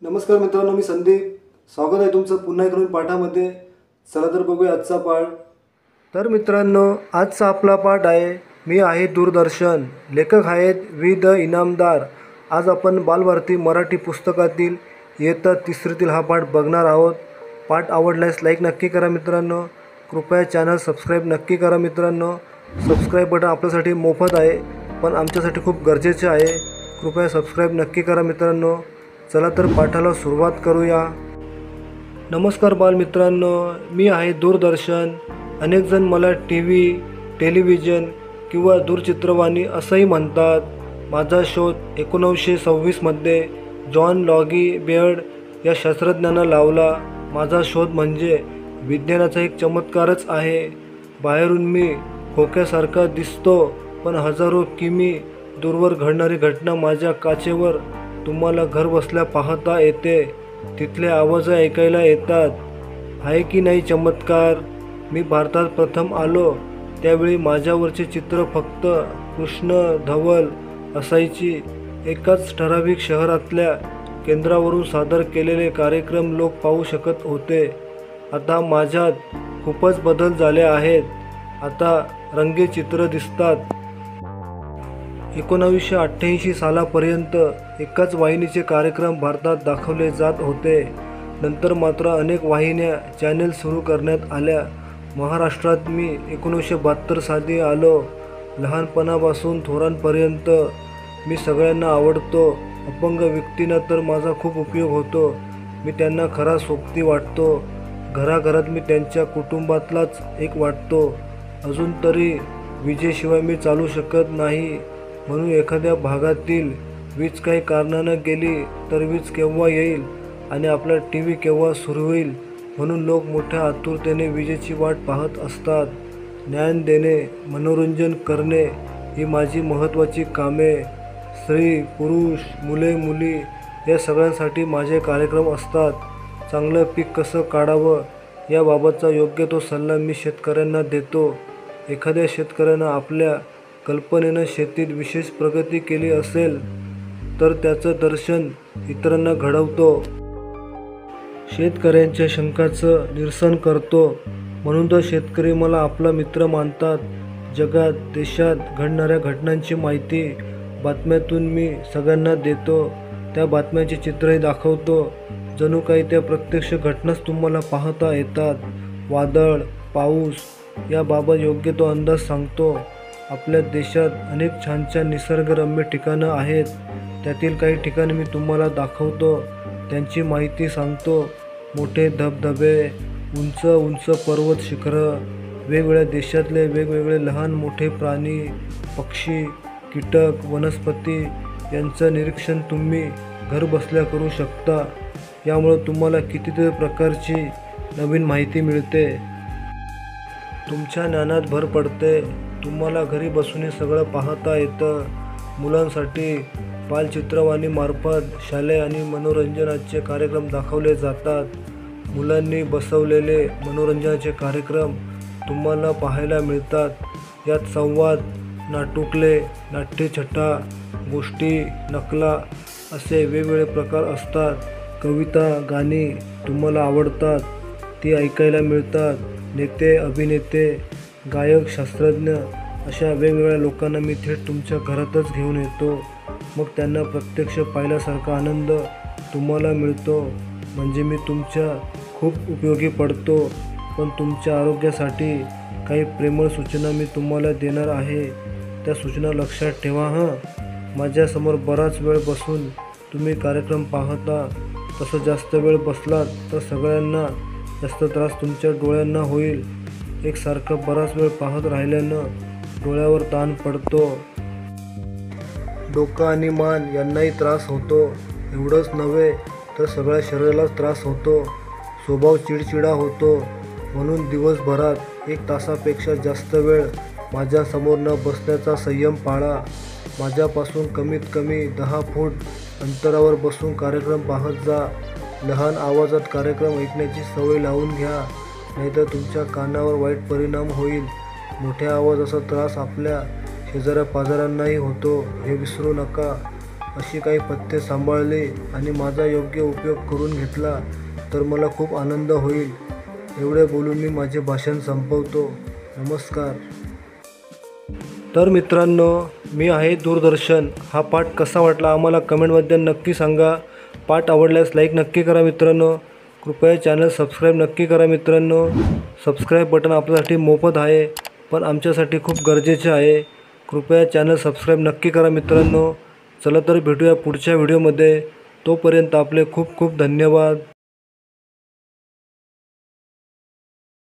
नमस्कार मित्रांनो, मी संदीप. स्वागत आहे तुमचं पुन्हा एक नवीन पाठामध्ये. चला तर बघूया आजचा पाठ. तर मित्रांनो, आजचा आपला पाठ आहे मी आहे दूरदर्शन. लेखक आहेत वि द इनामदार. आज आपण बालभारती मराठी पुस्तकातील इयत्ता तिसरीतील हा पाठ बघणार आहोत. पाठ आवडल्यास लाईक नक्की करा मित्रांनो. कृपया चॅनल सबस्क्राईब नक्की करा मित्रांनो. सबस्क्राईब बटन आपल्यासाठी मोफत आहे, पण आमच्यासाठी खूप गरजेचे आहे. कृपया सबस्क्राईब नक्की करा मित्रांनो. चला तर पाठाला सुरुवात करूया. नमस्कार बालमित्रांनो, मी आहे दूरदर्शन. अनेक जण मला टीव्ही, टेलिव्हिजन किंवा दूरचित्रवाणी असंही म्हणतात. माझा शोध 1926मध्ये जॉन लॉगी बेअर्ड या शास्त्रज्ञानं लावला. माझा शोध म्हणजे विज्ञानाचा एक चमत्कारच आहे. बाहेरून मी खोक्यासारखा दिसतो, पण हजारो किमी दूरवर घडणारी घटना माझ्या काचेवर तुम्हाला घर बसल्या पाहता येते. तिथले आवाज ऐकायला येतात. आहे की नाही चमत्कार? मी भारतात प्रथम आलो त्यावेळी माझ्यावरचे चित्र फक्त कृष्ण धवल असायची. एकाच ठराविक शहरातल्या केंद्रावरून सादर केलेले कार्यक्रम लोक पाहू शकत होते. आता माझ्यात खूपच बदल झाले आहेत. आता रंगीत चित्र दिसतात. 1988 सालापर्यंत एकाच वाहिनीचे कार्यक्रम भारतात दाखवले जात होते. नंतर मात्र अनेक वाहिन्या चॅनेल सुरू करण्यात आल्या. महाराष्ट्रात मी 1972 साली आलो. लहानपणापासून थोरांपर्यंत मी सगळ्यांना आवडतो. अपंग व्यक्तींना तर माझा खूप उपयोग होतो. मी त्यांना खरा सोबती वाटतो. घराघरात मी त्यांच्या कुटुंबातलाच एक वाटतो. अजून तरी विजेशिवाय मी चालू शकत नाही. म्हणून एखाद्या भागातील वीज काही कारणानं गेली तर वीज केव्हा येईल आणि आपला टीव्ही केव्हा सुरू होईल म्हणून लोक मोठ्या आतुरतेने विजेची वाट पाहत असतात. ज्ञान देणे, मनोरंजन करणे ही माझी महत्त्वाची कामे. स्त्री, पुरुष, मुले, मुली या सगळ्यांसाठी माझे कार्यक्रम असतात. चांगलं पीक कसं काढावं याबाबतचा योग्य तो सल्ला मी शेतकऱ्यांना देतो. एखाद्या शेतकऱ्यानं आपल्या कल्पनेनं शेतीत विशेष प्रगती केली असेल तर त्याचं दर्शन इतरांना घडवतो. शेतकऱ्यांच्या शंकांचं निरसन करतो. म्हणून तर शेतकरी मला आपला मित्र मानतात. जगात, देशात घडणाऱ्या घटनांची माहिती बातम्यातून मी सगळ्यांना देतो. त्या बातम्यांची चित्रही दाखवतो. जणू काही त्या प्रत्यक्ष घटनाच तुम्हाला पाहता येतात. वादळ, पाऊस याबाबत योग्य तो अंदाज सांगतो. आपल्या देशात अनेक छान छान निसर्गरम्य ठिकाणं आहेत. त्यातील काही ठिकाणे मी तुम्हाला दाखवतो. त्यांची माहिती सांगतो. मोठे धबधबे, उंच उंच पर्वत शिखरं, वेगवेगळ्या देशातले वेगवेगळे लहान मोठे प्राणी, पक्षी, कीटक, वनस्पती यांचं निरीक्षण तुम्ही घर बसल्या करू शकता. यामुळे तुम्हाला कितीतरी प्रकारची नवीन माहिती मिळते. तुमच्या ज्ञानात भर पडते. तुम्हाला घरी बसून सगळं पाहता येतं. मुलांसाठी बालचित्रवाणीमार्फत शालेय आणि मनोरंजनाचे कार्यक्रम दाखवले जातात. मुलांनी बसवलेले मनोरंजनाचे कार्यक्रम तुम्हाला पाहायला मिळतात. यात संवाद, नाटुकले, नाट्यछटा, गोष्टी, नकला असे वेगवेगळे प्रकार असतात. कविता, गाणी तुम्हाला आवडतात ती ऐकायला मिळतात. नेते, अभिनेते, गायक, शास्त्रज्ञ अशा वेगवेगळ्या लोकांना मी थेट तुमच्या घरातच घेऊन येतो. मग त्यांना प्रत्यक्ष पाहिल्यासारखा आनंद तुम्हाला मिळतो. म्हणजे मी तुमच्या खूप उपयोगी पडतो. पण तुमच्या आरोग्यासाठी काही प्रेमळ सूचना मी तुम्हाला देणार आहे. त्या सूचना लक्षात ठेवा हं. माझ्यासमोर बराच वेळ बसून तुम्ही कार्यक्रम पाहता. तसं जास्त वेळ बसलात तर सगळ्यांना जास्त त्रास तुमच्या डोळ्यांना होईल. एकसारखं बराच वेळ पाहत राहिल्यानं डोळ्यावर ताण पडतो. डोकं आणि मान यांनाही त्रास होतो. एवढंच नव्हे तर सगळ्या शरीरालाच त्रास होतो. स्वभाव चिडचिडा होतो. म्हणून दिवसभरात 1 तासापेक्षा जास्त वेळ माझ्यासमोर न बसण्याचा संयम पाळा. माझ्यापासून कमीत कमी 10 फूट अंतरावर बसून कार्यक्रम पाहत जा. लहान आवाजात कार्यक्रम ऐकण्याची सवय लावून घ्या, नाहीतर तुमच्या कानावर वाईट परिणाम होईल. मोठ्या आवाजाचा त्रास आपल्या शेजाऱ्या पाजाऱ्यांनाही होतो हे विसरू नका. अशी काही पथ्ये सांभाळली आणि माझा योग्य उपयोग करून घेतला तर मला खूप आनंद होईल. एवढे बोलून मी माझे भाषण संपवतो. नमस्कार. तर मित्रांनो, मी आहे दूरदर्शन हा पाठ कसा वाटला आम्हाला कमेंटमध्ये नक्की सांगा. पाठ आवडल्यास लाईक नक्की करा मित्रांनो. कृपया चॅनल सबस्क्राईब नक्की करा मित्रांनो. सबस्क्राईब बटन आपल्यासाठी मोफत आहे पण आमच्यासाठी खूप गरजेचे आहे. कृपया चॅनल सबस्क्राईब नक्की करा मित्रांनो. चला तर भेटूया पुढच्या व्हिडिओमध्ये. तोपर्यंत आपले खूप खूप धन्यवाद.